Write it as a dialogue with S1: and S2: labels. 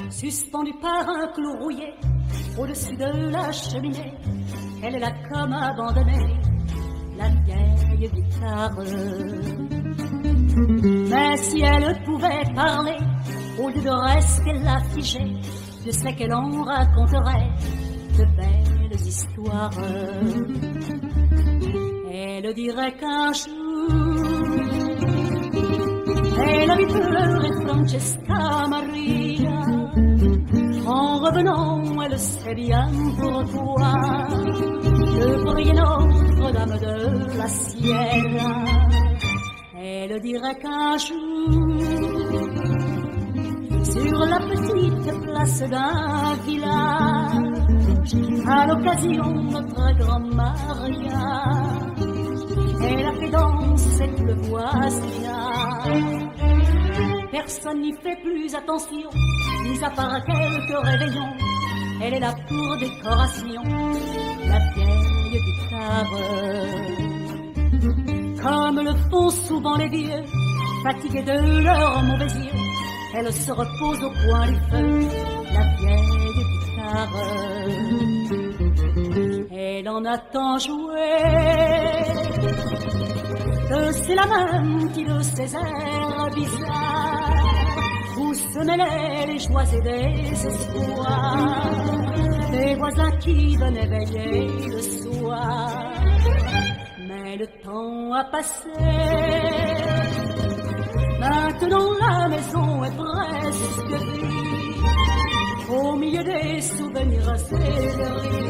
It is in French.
S1: Suspendue par un clou rouillé au-dessus de la cheminée, elle est là comme abandonnée, la vieille guitare. Mais si elle pouvait parler, au lieu de rester là figée, je sais qu'elle en raconterait de belles histoires. Elle dirait qu'un jour, elle a vu pleurer Francesca Maria. En revenant, elle sait bien pourquoi je prie Notre-Dame de la Sierra. Elle dirait qu'un jour, sur la petite place d'un village, à l'occasion de notre grand mariage, elle a fait danser tout le voisinage. Personne n'y fait plus attention, mis à part quelques réveillons. Elle est là pour décoration, la vieille guitare. Comme le font souvent les vieux, fatigués de leurs mauvais yeux, elle se repose au coin du feu, la vieille guitare. Elle en a tant joué que c'est la même qui de ses airs bizarres, où se mêlaient les joies et des espoirs, des voisins qui venaient veiller le soir. Mais le temps a passé, maintenant la maison est presque vide, au milieu des souvenirs et des rires.